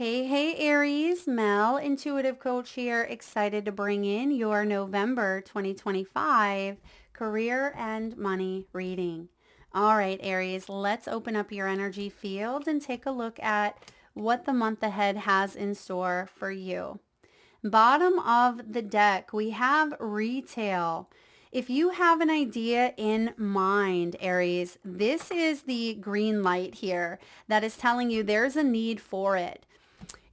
Hey, Aries, Mel, intuitive coach here, excited to bring in your November 2025 career and money reading. All right, Aries, let's open up your energy field and take a look at what the month ahead has in store for you. Bottom of the deck, we have retail. If you have an idea in mind, Aries, this is the green light here that is telling you there's a need for it.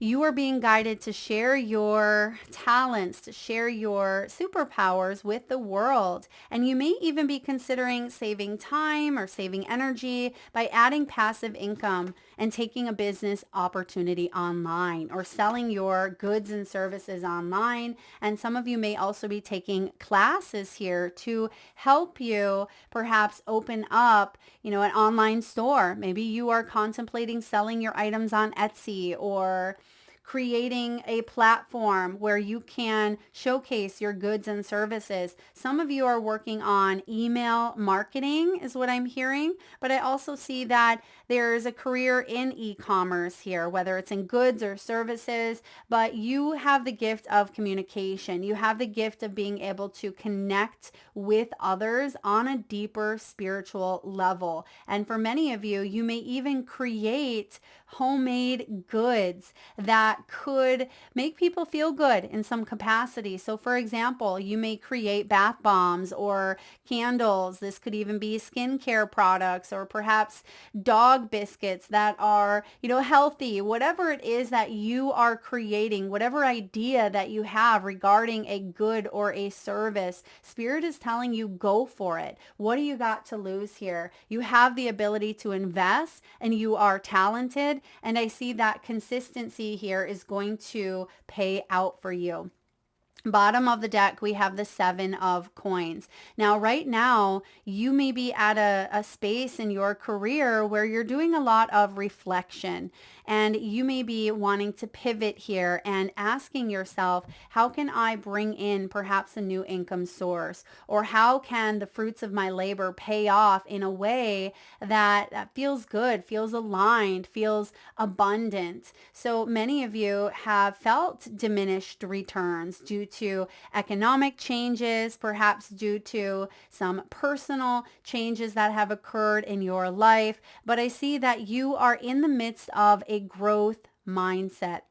You are being guided to share your talents, to share your superpowers with the world. And you may even be considering saving time or saving energy by adding passive income and taking a business opportunity online or selling your goods and services online. And some of you may also be taking classes here to help you perhaps open up, an online store. Maybe you are contemplating selling your items on Etsy or creating a platform where you can showcase your goods and services. Some of you are working on email marketing is what I'm hearing, but I also see that there's a career in e-commerce here, whether it's in goods or services, but you have the gift of communication. You have the gift of being able to connect with others on a deeper spiritual level. And for many of you, you may even create homemade goods that could make people feel good in some capacity. So for example, you may create bath bombs or candles. This could even be skincare products or perhaps dog biscuits that are, healthy. Whatever it is that you are creating, whatever idea that you have regarding a good or a service, Spirit is telling you go for it. What do you got to lose here? You have the ability to invest and you are talented. And I see that consistency here is going to pay out for you. Bottom of the deck, we have the 7 of coins. Now, right now, you may be at a space in your career where you're doing a lot of reflection and you may be wanting to pivot here and asking yourself, how can I bring in perhaps a new income source? Or how can the fruits of my labor pay off in a way that feels good, feels aligned, feels abundant? So many of you have felt diminished returns due to economic changes, perhaps due to some personal changes that have occurred in your life. But I see that you are in the midst of a growth mindset.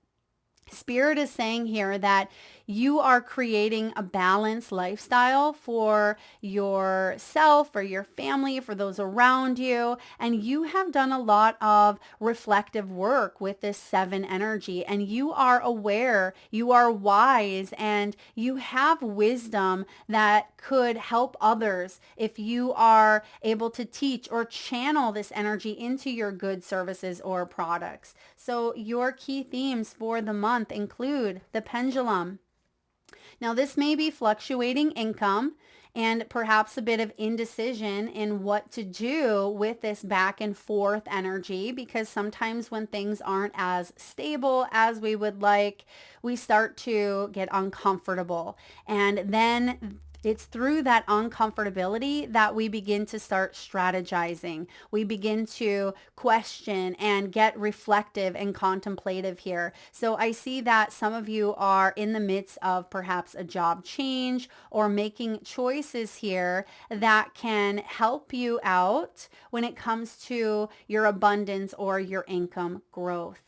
Spirit is saying here that you are creating a balanced lifestyle for yourself, for your family, for those around you. And you have done a lot of reflective work with this 7 energy. And you are aware, you are wise, and you have wisdom that could help others if you are able to teach or channel this energy into your goods, services, or products. So your key themes for the month include the pendulum. Now, this may be fluctuating income and perhaps a bit of indecision in what to do with this back and forth energy, because sometimes when things aren't as stable as we would like, we start to get uncomfortable. And then it's through that uncomfortability that we begin to start strategizing. We begin to question and get reflective and contemplative here. So I see that some of you are in the midst of perhaps a job change or making choices here that can help you out when it comes to your abundance or your income growth.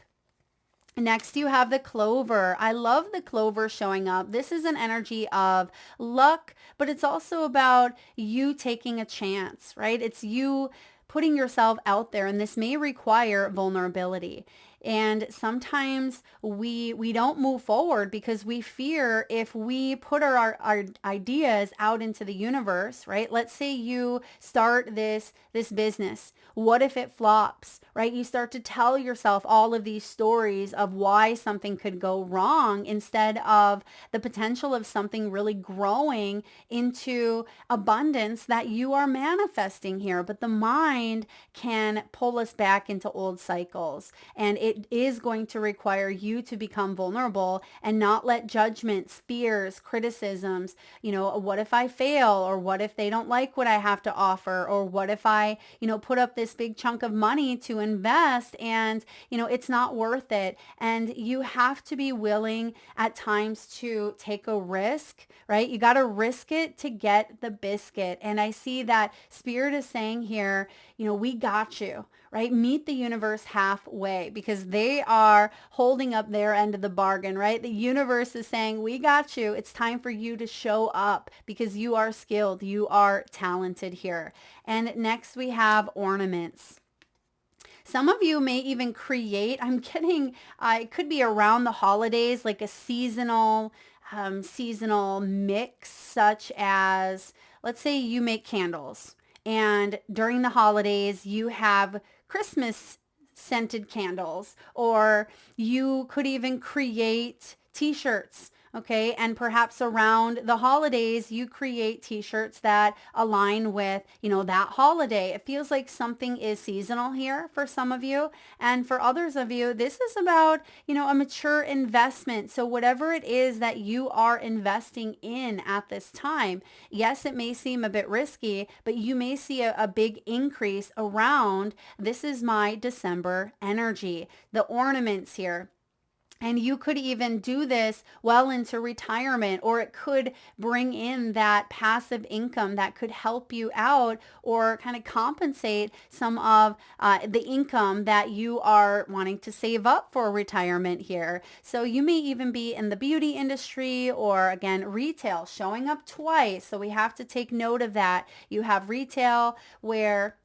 Next, you have the clover. I love the clover showing up. This is an energy of luck, but it's also about you taking a chance, right? It's you putting yourself out there, and this may require vulnerability. And sometimes we don't move forward because we fear if we put our ideas out into the universe, right? Let's say you start this business. What if it flops, right? You start to tell yourself all of these stories of why something could go wrong instead of the potential of something really growing into abundance that you are manifesting here. But the mind can pull us back into old cycles, and it is going to require you to become vulnerable and not let judgments, fears, criticisms, what if I fail, or what if they don't like what I have to offer, or what if I, put up this big chunk of money to invest and, it's not worth it. And you have to be willing at times to take a risk, right? You got to risk it to get the biscuit. And I see that Spirit is saying here, we got you, right? Meet the universe halfway, because they are holding up their end of the bargain, right? The universe is saying, we got you. It's time for you to show up because you are skilled. You are talented here. And next we have ornaments. Some of you may even create, I'm getting, it could be around the holidays, like a seasonal mix, such as, let's say you make candles, and during the holidays you have Christmas scented candles, or you could even create t-shirts. Okay. And perhaps around the holidays, you create t-shirts that align with, that holiday. It feels like something is seasonal here for some of you. And for others of you, this is about, a mature investment. So whatever it is that you are investing in at this time, yes, it may seem a bit risky, but you may see a big increase around, this is my December energy, the ornaments here. And you could even do this well into retirement, or it could bring in that passive income that could help you out or kind of compensate some of the income that you are wanting to save up for retirement here. So you may even be in the beauty industry, or again, retail, showing up twice. So we have to take note of that. You have retail where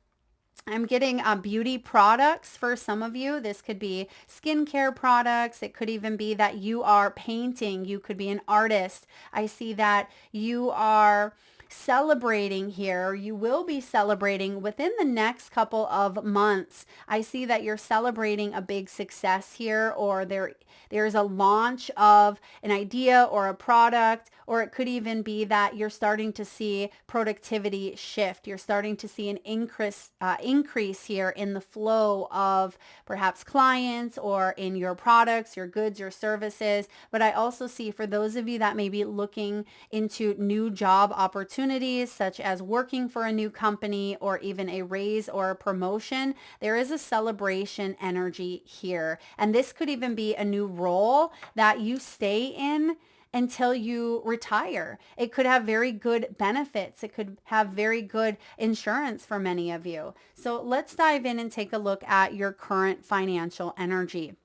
I'm getting beauty products for some of you. This could be skincare products. It could even be that you are painting. You could be an artist. I see that you are celebrating here. You will be celebrating within the next couple of months. I see that you're celebrating a big success here, or there's a launch of an idea or a product, or it could even be that you're starting to see productivity shift. You're starting to see an increase here in the flow of perhaps clients, or in your products, your goods, your services. But I also see, for those of you that may be looking into new job opportunities, such as working for a new company, or even a raise or a promotion, there is a celebration energy here. And this could even be a new role that you stay in until you retire. It could have very good benefits. It could have very good insurance for many of you. So let's dive in and take a look at your current financial energy.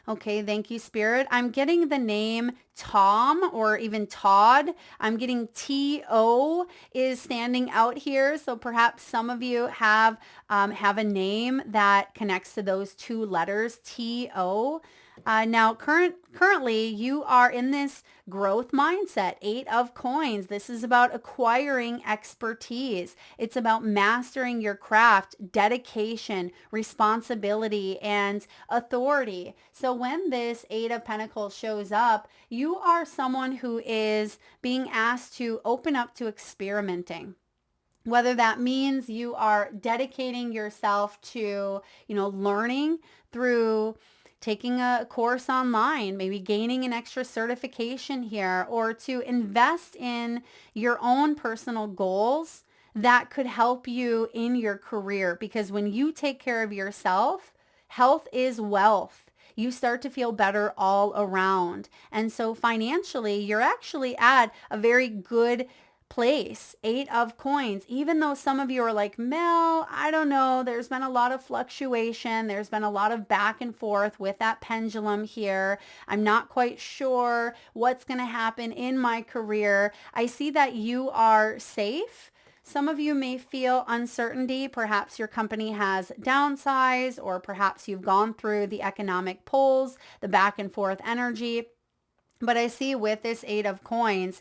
Okay, thank you, Spirit. I'm getting the name Tom, or even Todd. I'm getting T-O is standing out here. So perhaps some of you have a name that connects to those two letters, T-O. Now, currently, you are in this growth mindset, 8 of coins. This is about acquiring expertise. It's about mastering your craft, dedication, responsibility, and authority. So when this 8 of Pentacles shows up, you are someone who is being asked to open up to experimenting. Whether that means you are dedicating yourself to, learning through taking a course online, maybe gaining an extra certification here, or to invest in your own personal goals that could help you in your career. Because when you take care of yourself, health is wealth. You start to feel better all around. And so financially, you're actually at a very good place. 8 of coins. Even though some of you are like, Mel, I don't know, there's been a lot of fluctuation, there's been a lot of back and forth with that pendulum here, I'm not quite sure what's going to happen in my career. I see that you are safe. Some of you may feel uncertainty. Perhaps your company has downsized, or perhaps you've gone through the economic pulls, the back and forth energy. But I see with this 8 of coins,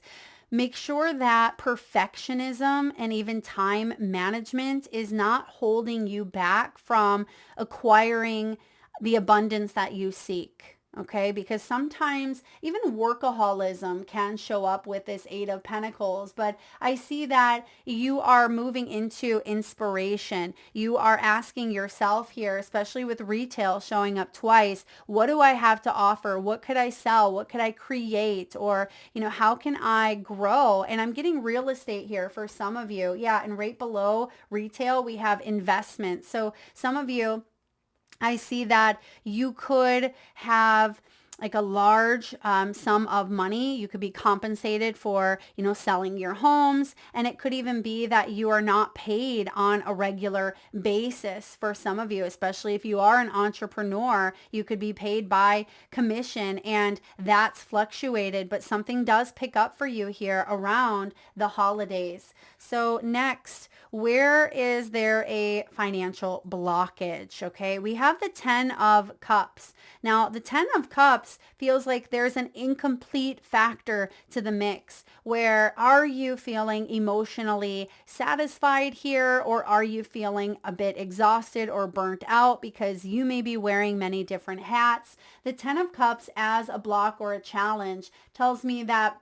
make sure that perfectionism and even time management is not holding you back from acquiring the abundance that you seek. Okay, because sometimes even workaholism can show up with this Eight of Pentacles, but I see that you are moving into inspiration. You are asking yourself here, especially with retail showing up twice, what do I have to offer? What could I sell? What could I create? Or, how can I grow? And I'm getting real estate here for some of you. Yeah, and right below retail, we have investment. So some of you, I see that you could have like a large sum of money. You could be compensated for, selling your homes. And it could even be that you are not paid on a regular basis for some of you, especially if you are an entrepreneur. You could be paid by commission and that's fluctuated, but something does pick up for you here around the holidays. So next, where is there a financial blockage? Okay, we have the 10 of Cups. Now, the 10 of Cups feels like there's an incomplete factor to the mix. Where are you feeling emotionally satisfied here, or are you feeling a bit exhausted or burnt out because you may be wearing many different hats? The 10 of Cups as a block or a challenge tells me that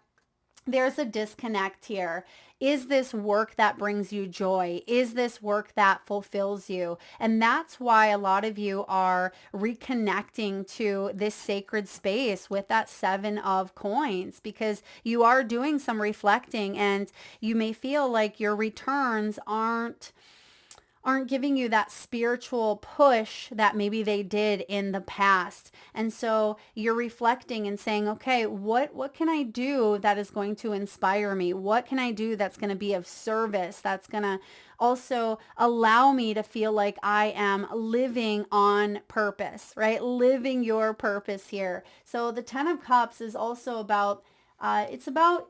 there's a disconnect here. Is this work that brings you joy? Is this work that fulfills you? And that's why a lot of you are reconnecting to this sacred space with that 7 of coins, because you are doing some reflecting and you may feel like your returns aren't giving you that spiritual push that maybe they did in the past. And so you're reflecting and saying, okay, what can I do that is going to inspire me? What can I do that's going to be of service? That's going to also allow me to feel like I am living on purpose, right? Living your purpose here. So the 10 of Cups is also about, it's about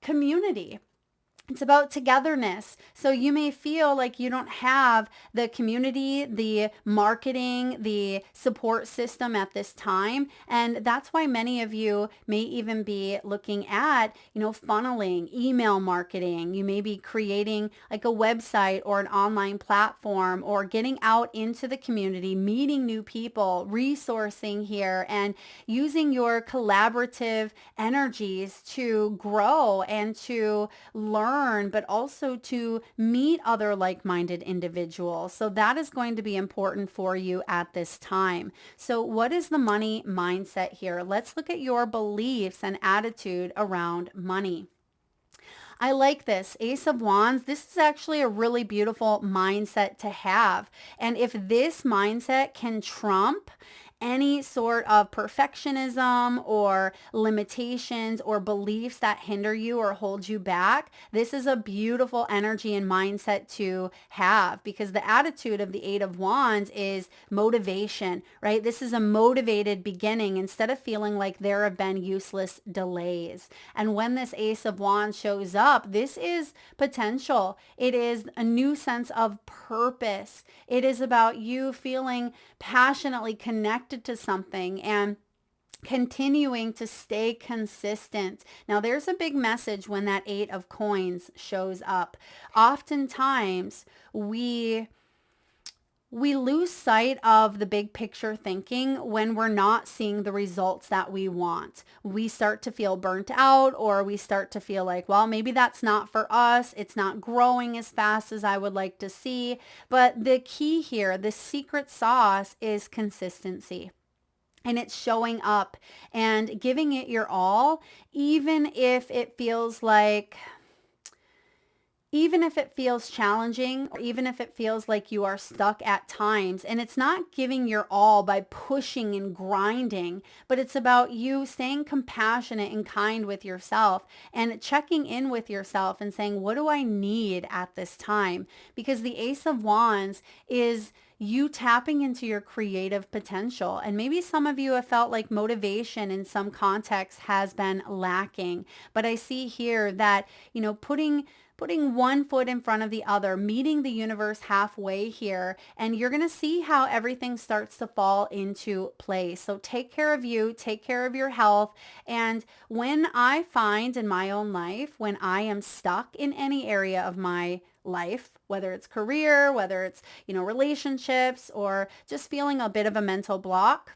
community. It's about togetherness. So you may feel like you don't have the community, the marketing, the support system at this time. And that's why many of you may even be looking at, funneling, email marketing. You may be creating like a website or an online platform, or getting out into the community, meeting new people, resourcing here, and using your collaborative energies to grow and to learn, but also to meet other like-minded individuals. So that is going to be important for you at this time. So what is the money mindset here? Let's look at your beliefs and attitude around money. I like this. Ace of Wands. This is actually a really beautiful mindset to have. And if this mindset can trump any sort of perfectionism or limitations or beliefs that hinder you or hold you back, this is a beautiful energy and mindset to have, because the attitude of the Eight of Wands is motivation, right? This is a motivated beginning instead of feeling like there have been useless delays. And when this Ace of Wands shows up, this is potential. It is a new sense of purpose. It is about you feeling passionately connected to something and continuing to stay consistent. Now, there's a big message when that Eight of Coins shows up. Oftentimes, we lose sight of the big picture thinking when we're not seeing the results that we want. We start to feel burnt out, or we start to feel like, well, maybe that's not for us. It's not growing as fast as I would like to see. But the key here, the secret sauce, is consistency. And it's showing up and giving it your all, even if it feels challenging, or even if it feels like you are stuck at times. And it's not giving your all by pushing and grinding, but it's about you staying compassionate and kind with yourself and checking in with yourself and saying, what do I need at this time? Because the Ace of Wands is you tapping into your creative potential. And maybe some of you have felt like motivation in some contexts has been lacking. But I see here that, putting one foot in front of the other, meeting the universe halfway here, and you're going to see how everything starts to fall into place. So take care of you, take care of your health. And when I find in my own life, when I am stuck in any area of my life, whether it's career, whether it's, relationships, or just feeling a bit of a mental block,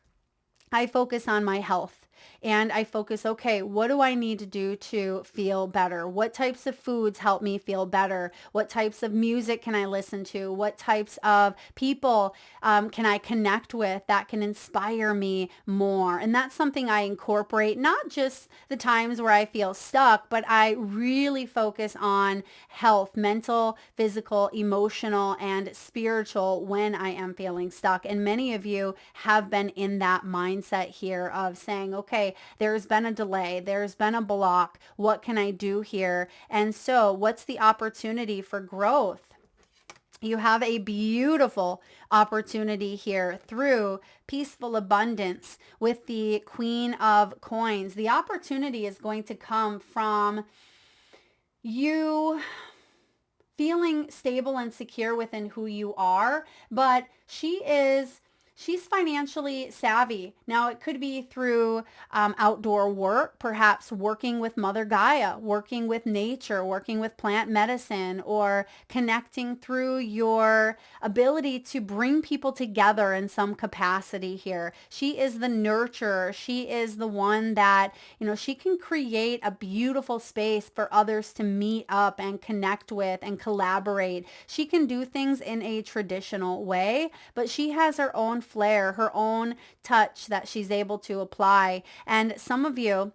I focus on my health. And I focus, okay, what do I need to do to feel better? What types of foods help me feel better? What types of music can I listen to? What types of people can I connect with that can inspire me more? And that's something I incorporate, not just the times where I feel stuck, but I really focus on health, mental, physical, emotional, and spiritual when I am feeling stuck. And many of you have been in that mindset here of saying, okay, there's been a delay, there's been a block. What can I do here? And so what's the opportunity for growth? You have a beautiful opportunity here through peaceful abundance with the Queen of Coins. The opportunity is going to come from you feeling stable and secure within who you are, but she's financially savvy. Now, it could be through outdoor work, perhaps working with Mother Gaia, working with nature, working with plant medicine, or connecting through your ability to bring people together in some capacity here. She is the nurturer. She is the one that, she can create a beautiful space for others to meet up and connect with and collaborate. She can do things in a traditional way, but she has her own flair, her own touch that she's able to apply. And some of you,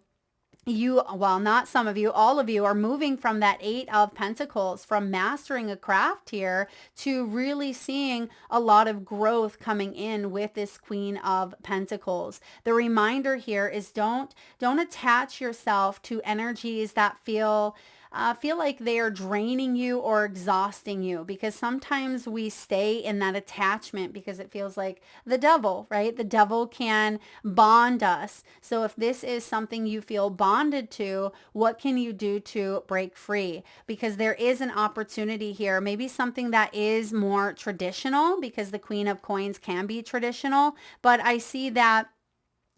well, not some of you, all of you are moving from that Eight of Pentacles, from mastering a craft here to really seeing a lot of growth coming in with this Queen of Pentacles. The reminder here is don't attach yourself to energies that feel like they are draining you or exhausting you, because sometimes we stay in that attachment because it feels like the devil, right? The devil can bond us. So if this is something you feel bonded to, what can you do to break free? Because there is an opportunity here, maybe something that is more traditional, because the Queen of Coins can be traditional, but I see that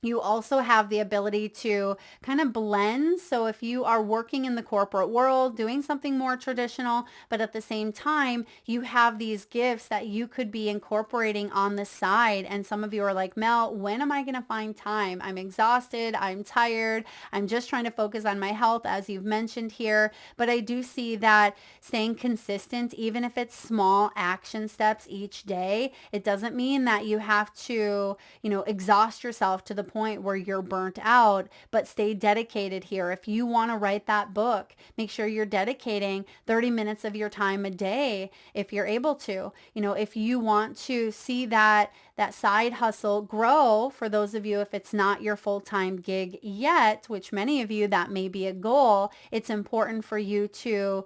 you also have the ability to kind of blend. So if you are working in the corporate world, doing something more traditional, but at the same time, you have these gifts that you could be incorporating on the side. And some of you are like, Mel, when am I going to find time? I'm exhausted. I'm tired. I'm just trying to focus on my health, as you've mentioned here. But I do see that staying consistent, even if it's small action steps each day, it doesn't mean that you have to, exhaust yourself to the point where you're burnt out, but stay dedicated here. If you want to write that book, make sure you're dedicating 30 minutes of your time a day if you're able to. If you want to see that side hustle grow, for those of you, if it's not your full-time gig yet, which many of you, that may be a goal, it's important for you to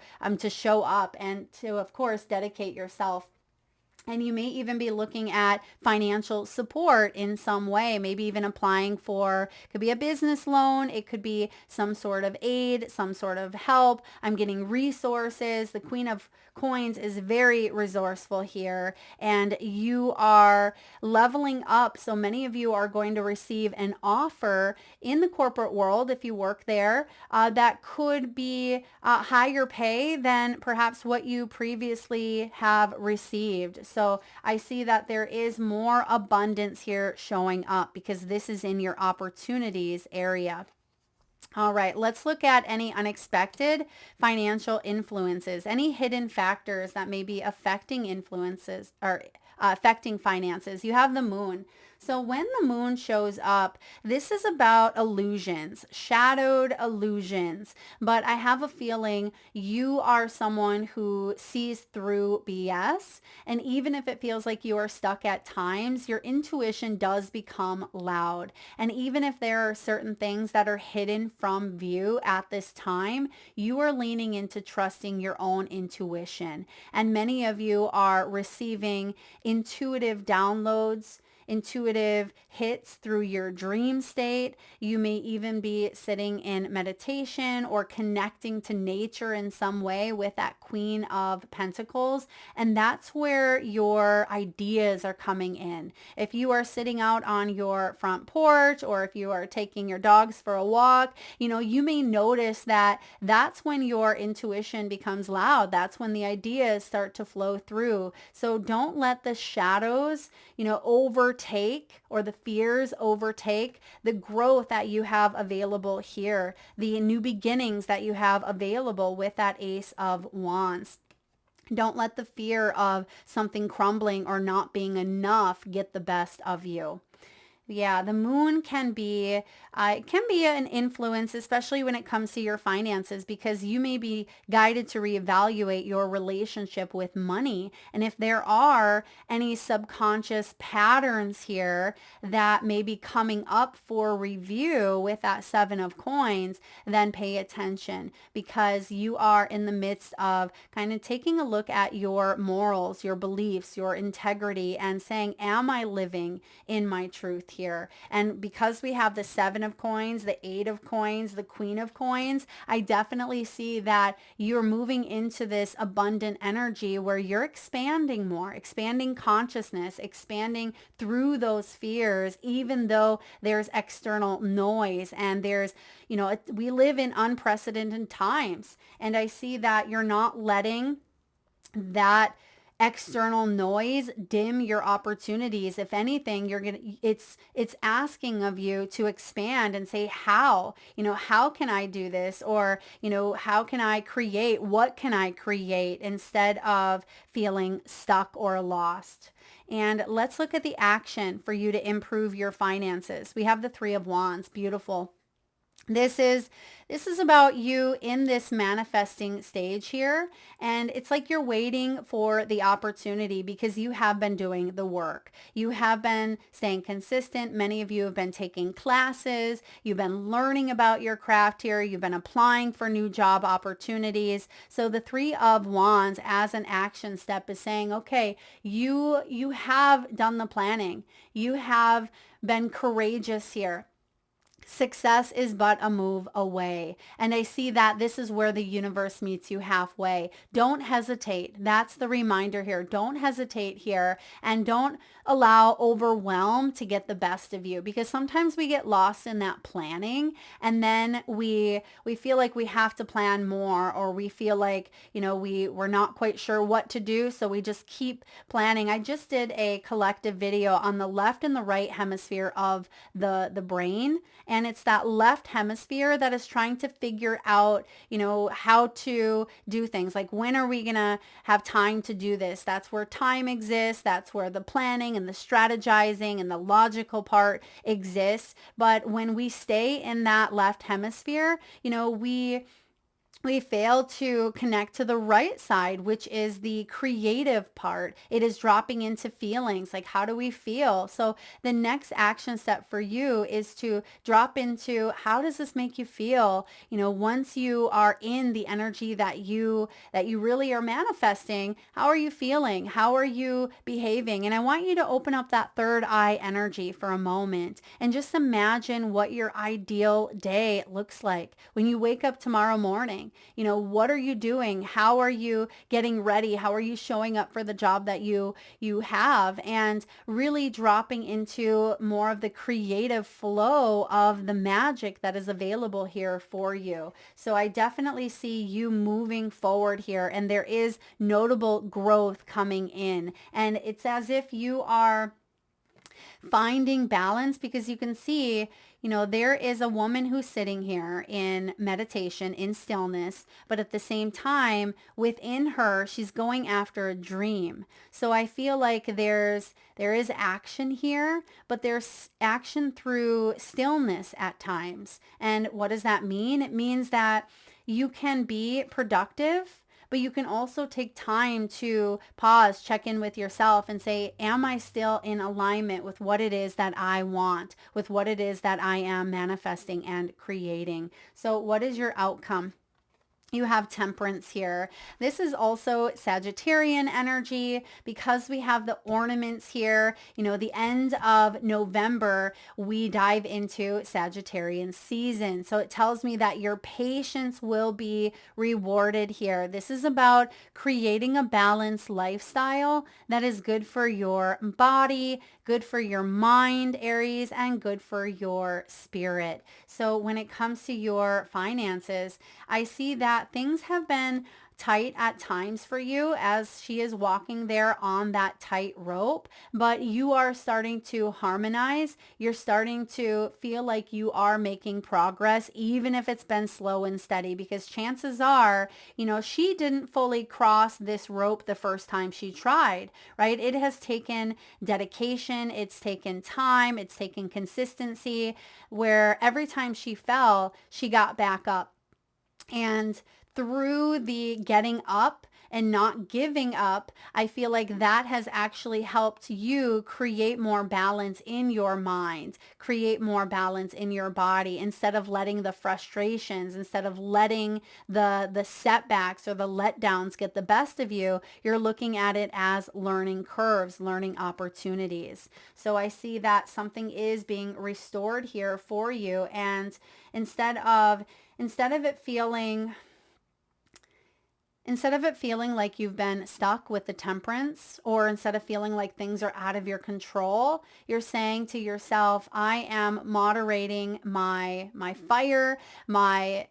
show up and to, of course, dedicate yourself. And you may even be looking at financial support in some way, maybe even applying for, could be a business loan. It could be some sort of aid, some sort of help. I'm getting resources. The Queen of Coins is very resourceful here, and you are leveling up. So many of you are going to receive an offer in the corporate world, if you work there, that could be higher pay than perhaps what you previously have received. So I see that there is more abundance here showing up, because this is in your opportunities area. All right, let's look at any unexpected financial influences, any hidden factors that may be affecting influences or affecting finances. You have the moon. So when the moon shows up, this is about illusions, shadowed illusions. But I have a feeling you are someone who sees through BS. And even if it feels like you are stuck at times, your intuition does become loud. And even if there are certain things that are hidden from view at this time, you are leaning into trusting your own intuition. And many of you are receiving intuitive downloads, intuitive hits through your dream state. You may even be sitting in meditation or connecting to nature in some way with that Queen of Pentacles. And that's where your ideas are coming in. If you are sitting out on your front porch, or if you are taking your dogs for a walk, you may notice that that's when your intuition becomes loud. That's when the ideas start to flow through. So don't let the shadows, overtake overtake, or the fears overtake the growth that you have available here, the new beginnings that you have available with that Ace of Wands. Don't let the fear of something crumbling or not being enough get the best of you. Yeah, the moon can be an influence, especially when it comes to your finances, because you may be guided to reevaluate your relationship with money. And if there are any subconscious patterns here that may be coming up for review with that Seven of Coins, then pay attention, because you are in the midst of kind of taking a look at your morals, your beliefs, your integrity, and saying, am I living in my truth here? And because we have the Seven of Coins, the Eight of Coins, the Queen of Coins, I definitely see that you're moving into this abundant energy where you're expanding more, expanding consciousness, expanding through those fears, even though there's external noise and there's, we live in unprecedented times. And I see that you're not letting that external noise dim your opportunities. If anything, it's asking of you to expand and say, how can I do this? Or, how can I create? What can I create, instead of feeling stuck or lost? And let's look at the action for you to improve your finances. We have the Three of Wands. Beautiful. This is about you in this manifesting stage here. And it's like you're waiting for the opportunity, because you have been doing the work. You have been staying consistent. Many of you have been taking classes. You've been learning about your craft here. You've been applying for new job opportunities. So the Three of Wands as an action step is saying, okay, you have done the planning. You have been courageous here. Success is but a move away. And I see that this is where the universe meets you halfway. Don't hesitate. That's the reminder here. Don't hesitate here, and don't allow overwhelm to get the best of you, because sometimes we get lost in that planning, and then we feel like we have to plan more, or we feel like, we're not quite sure what to do, so we just keep planning. I just did a collective video on the left and the right hemisphere of the brain, and it's that left hemisphere that is trying to figure out, how to do things. Like, when are we going to have time to do this? That's where time exists. That's where the planning and the strategizing and the logical part exists. But when we stay in that left hemisphere, we fail to connect to the right side, which is the creative part. It is dropping into feelings. Like, how do we feel? So the next action step for you is to drop into, how does this make you feel? Once you are in the energy that you really are manifesting, how are you feeling? How are you behaving? And I want you to open up that third eye energy for a moment and just imagine what your ideal day looks like when you wake up tomorrow morning. What are you doing? How are you getting ready? How are you showing up for the job that you have? And really dropping into more of the creative flow of the magic that is available here for you. So I definitely see you moving forward here, and there is notable growth coming in. And it's as if you are finding balance, because you can see, there is a woman who's sitting here in meditation, in stillness, but at the same time, within her, she's going after a dream. So I feel like there is action here, but there's action through stillness at times. And what does that mean? It means that you can be productive, but you can also take time to pause, check in with yourself and say, am I still in alignment with what it is that I want, with what it is that I am manifesting and creating? So what is your outcome? You have Temperance here. This is also Sagittarian energy, because we have the ornaments here. The end of November, we dive into Sagittarian season. So it tells me that your patience will be rewarded here. This is about creating a balanced lifestyle that is good for your body, good for your mind, Aries, and good for your spirit. So when it comes to your finances, I see that things have been tight at times for you as she is walking there on that tight rope, but you are starting to harmonize. You're starting to feel like you are making progress, even if it's been slow and steady, because chances are, she didn't fully cross this rope the first time she tried, right? It has taken dedication. It's taken time. It's taken consistency, where every time she fell, she got back up. And through the getting up and not giving up, I feel like that has actually helped you create more balance in your mind, create more balance in your body, instead of letting the frustrations, instead of letting the setbacks or the letdowns get the best of you. You're looking at it as learning curves, learning opportunities. So I see that something is being restored here for you, and instead of it feeling like you've been stuck with the temperance, or instead of feeling like things are out of your control, you're saying to yourself, I am moderating my fire, my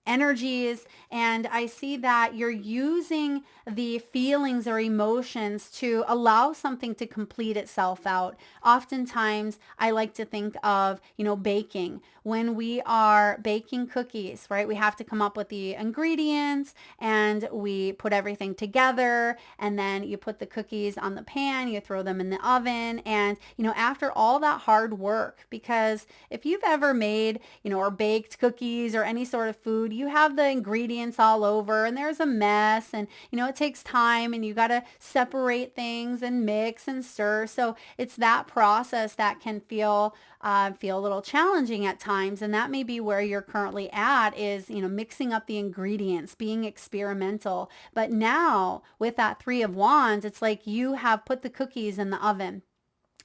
energies. And I see that you're using the feelings or emotions to allow something to complete itself out. Oftentimes, I like to think of, baking. When we are baking cookies, right, we have to come up with the ingredients and we put everything together, and then you put the cookies on the pan, you throw them in the oven, and, after all that hard work, because if you've ever made, or baked cookies or any sort of food, you have the ingredients all over and there's a mess, and, it takes time, and you got to separate things and mix and stir. So it's that process that can feel a little challenging at times. And that may be where you're currently at, is, mixing up the ingredients, being experimental. But now with that 3 of Wands, it's like you have put the cookies in the oven.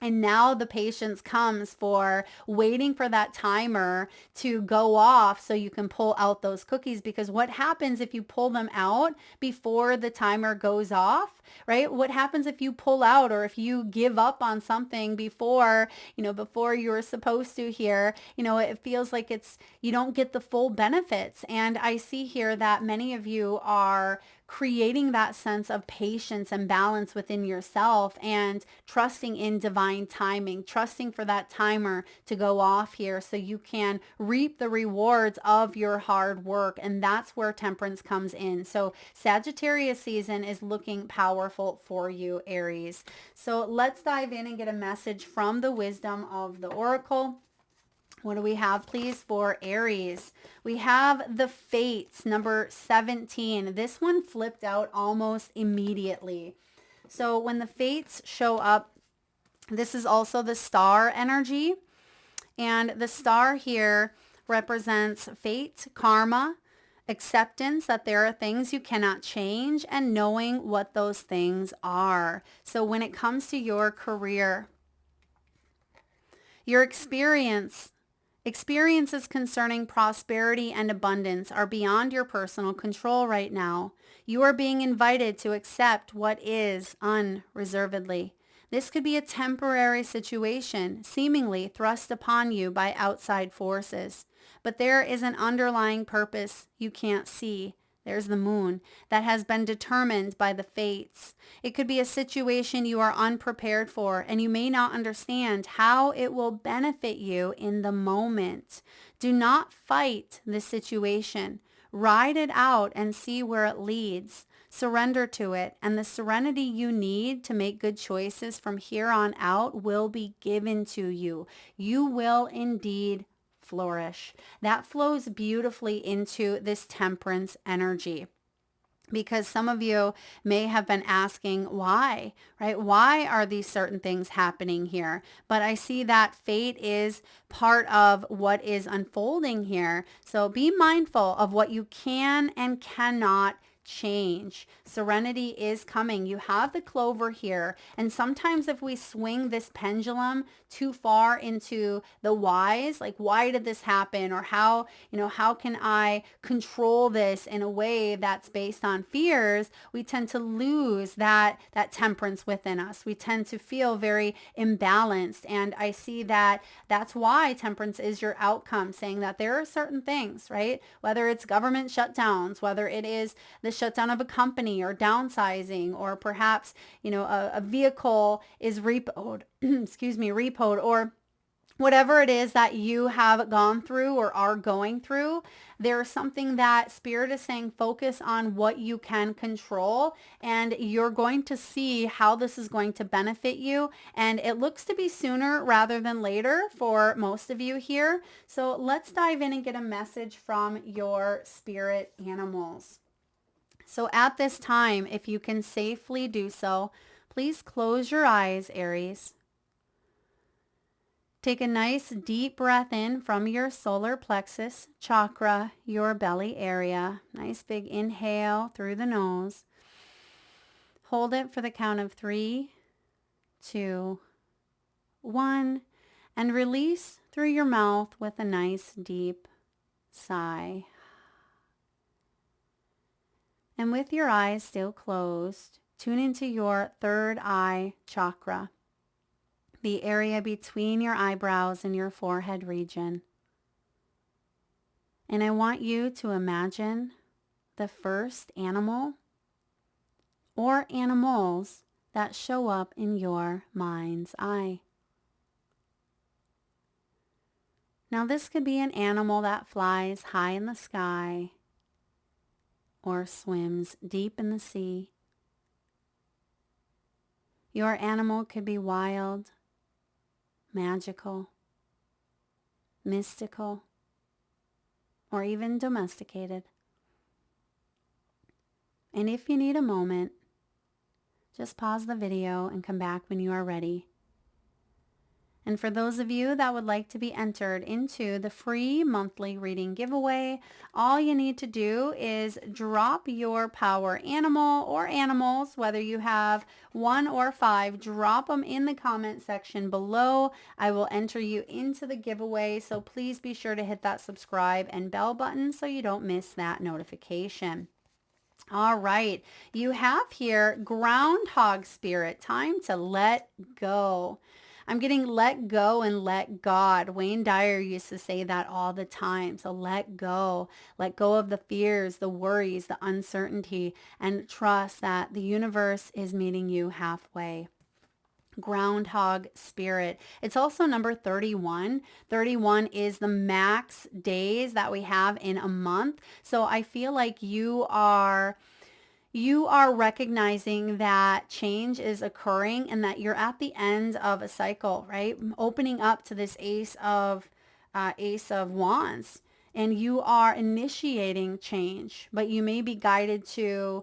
And now the patience comes for waiting for that timer to go off so you can pull out those cookies. Because what happens if you pull them out before the timer goes off, right? What happens if you pull out, or if you give up on something before you're supposed to here, it feels like you don't get the full benefits. And I see here that many of you are creating that sense of patience and balance within yourself, and trusting in divine timing, trusting for that timer to go off here so you can reap the rewards of your hard work. And that's where temperance comes in. So Sagittarius season is looking powerful for you, Aries. So let's dive in and get a message from the wisdom of the oracle. What do we have, please, for Aries? We have the Fates, number 17. This one flipped out almost immediately. So when the Fates show up, this is also the star energy. And the star here represents fate, karma, acceptance that there are things you cannot change, and knowing what those things are. So when it comes to your career, your experiences concerning prosperity and abundance are beyond your personal control right now. You are being invited to accept what is unreservedly. This could be a temporary situation, seemingly thrust upon you by outside forces. But there is an underlying purpose you can't see. There's the moon that has been determined by the fates. It could be a situation you are unprepared for, and you may not understand how it will benefit you in the moment. Do not fight this situation. Ride it out and see where it leads. Surrender to it, and the serenity you need to make good choices from here on out will be given to you. You will indeed flourish. That flows beautifully into this temperance energy, because some of you may have been asking why, right? Why are these certain things happening here? But I see that fate is part of what is unfolding here. So be mindful of what you can and cannot change. Serenity is coming. You have the clover here. And sometimes if we swing this pendulum too far into the whys, like why did this happen? Or how, how can I control this in a way that's based on fears? We tend to lose that temperance within us. We tend to feel very imbalanced. And I see that that's why temperance is your outcome, saying that there are certain things, right? Whether it's government shutdowns, whether it is the shutdown of a company or downsizing, or perhaps, a vehicle is repoed, repoed, or whatever it is that you have gone through or are going through, there's something that Spirit is saying, focus on what you can control, and you're going to see how this is going to benefit you. And it looks to be sooner rather than later for most of you here. So let's dive in and get a message from your spirit animals. So at this time, if you can safely do so, please close your eyes, Aries. Take a nice deep breath in from your solar plexus chakra, your belly area. Nice big inhale through the nose. Hold it for the count of 3, 2, 1, and release through your mouth with a nice deep sigh. And with your eyes still closed, tune into your third eye chakra, the area between your eyebrows and your forehead region. And I want you to imagine the first animal or animals that show up in your mind's eye. Now this could be an animal that flies high in the sky or swims deep in the sea. Your animal could be wild, magical, mystical, or even domesticated. And if you need a moment, just pause the video and come back when you are ready. And for those of you that would like to be entered into the free monthly reading giveaway, all you need to do is drop your power animal or animals, whether you have 1 or 5, drop them in the comment section below. I will enter you into the giveaway, so please be sure to hit that subscribe and bell button so you don't miss that notification. All right, you have here Groundhog Spirit, time to let go. I'm getting let go and let God. Wayne Dyer used to say that all the time. So let go of the fears, the worries, the uncertainty, and trust that the universe is meeting you halfway. Groundhog Spirit. It's also number 31. 31 is the max days that we have in a month. So I feel like you are recognizing that change is occurring and that you're at the end of a cycle, right? Opening up to this Ace of Wands, and you are initiating change, but you may be guided to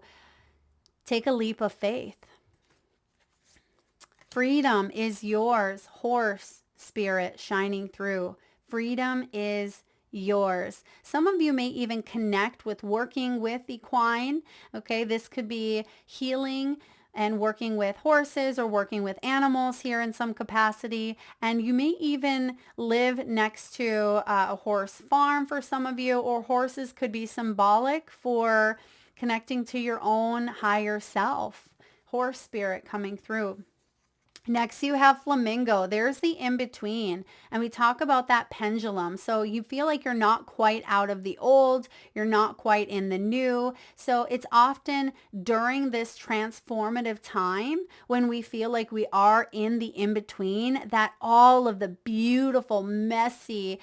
take a leap of faith. Freedom is yours, Horse Spirit shining through. Freedom is yours. Some of you may even connect with working with equine. Okay, this could be healing and working with horses or working with animals here in some capacity. And you may even live next to a horse farm for some of you, or horses could be symbolic for connecting to your own higher self. Horse spirit coming through. Next, you have flamingo. There's the in-between, and we talk about that pendulum. So you feel like you're not quite out of the old, you're not quite in the new. So it's often during this transformative time when we feel like we are in the in-between that all of the beautiful, messy,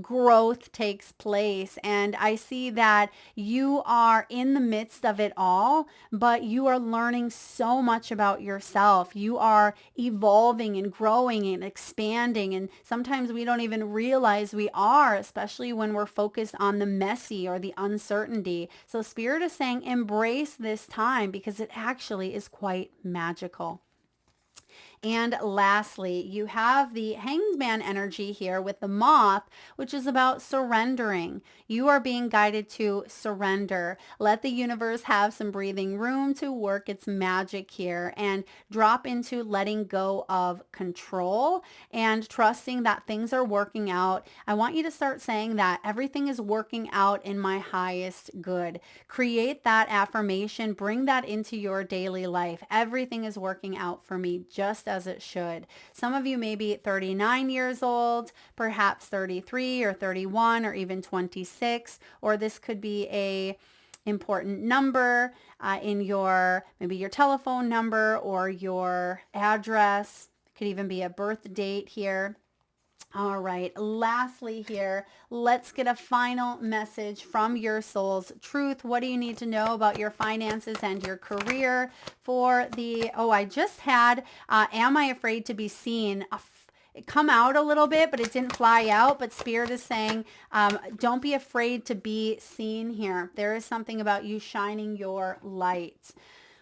growth takes place. And I see that you are in the midst of it all, but you are learning so much about yourself. You are evolving and growing and expanding, and sometimes we don't even realize we are, especially when we're focused on the messy or the uncertainty. So Spirit is saying embrace this time because it actually is quite magical. And lastly, you have the Hanged Man energy here with the moth, which is about surrendering. You are being guided to surrender. Let the universe have some breathing room to work its magic here and drop into letting go of control and trusting that things are working out. I want you to start saying that everything is working out in my highest good. Create that affirmation. Bring that into your daily life. Everything is working out for me just as it should. Some of you may be 39 years old, perhaps 33 or 31 or even 26, or this could be a important number in your, maybe your telephone number or your address. It could even be a birth date here. All right, lastly here, let's get a final message from your soul's truth. What do you need to know about your finances and your career for the, I just had, am I afraid to be seen? It come out a little bit, but it didn't fly out. But Spirit is saying, don't be afraid to be seen here. There is something about you shining your light.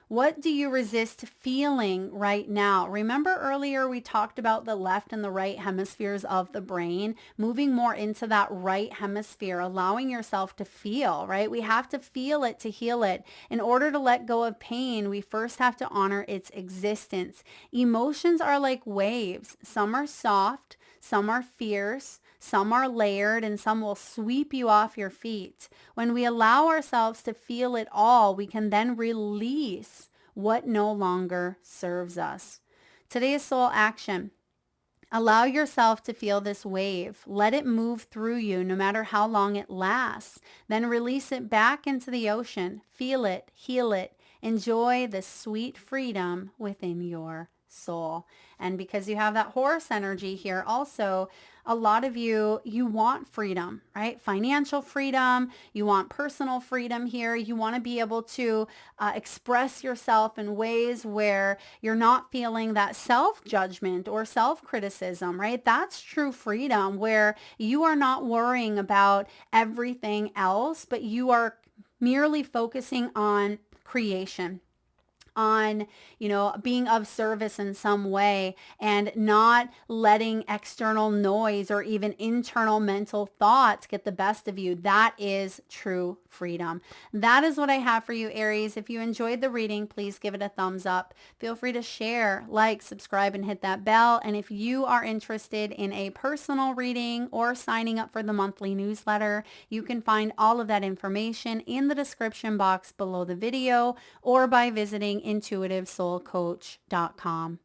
What do you resist feeling right now? Remember earlier we talked about the left and the right hemispheres of the brain, moving more into that right hemisphere, allowing yourself to feel, right? We have to feel it to heal it. In order to let go of pain, we first have to honor its existence. Emotions are like waves. Some are soft, some are fierce, some are layered, and some will sweep you off your feet. When we allow ourselves to feel it all, we can then release what no longer serves us. Today's soul action. Allow yourself to feel this wave. Let it move through you no matter how long it lasts. Then release it back into the ocean. Feel it, heal it. Enjoy the sweet freedom within your soul. And because you have that horse energy here also, a lot of you want freedom, right? Financial freedom. You want personal freedom here. You want to be able to express yourself in ways where you're not feeling that self-judgment or self-criticism, right? That's true freedom, where you are not worrying about everything else, but you are merely focusing on creation, on, being of service in some way, and not letting external noise or even internal mental thoughts get the best of you. That is true freedom. That is what I have for you, Aries. If you enjoyed the reading, please give it a thumbs up. Feel free to share, like, subscribe, and hit that bell. And if you are interested in a personal reading or signing up for the monthly newsletter, you can find all of that information in the description box below the video or by visiting intuitivesoulcoach.com.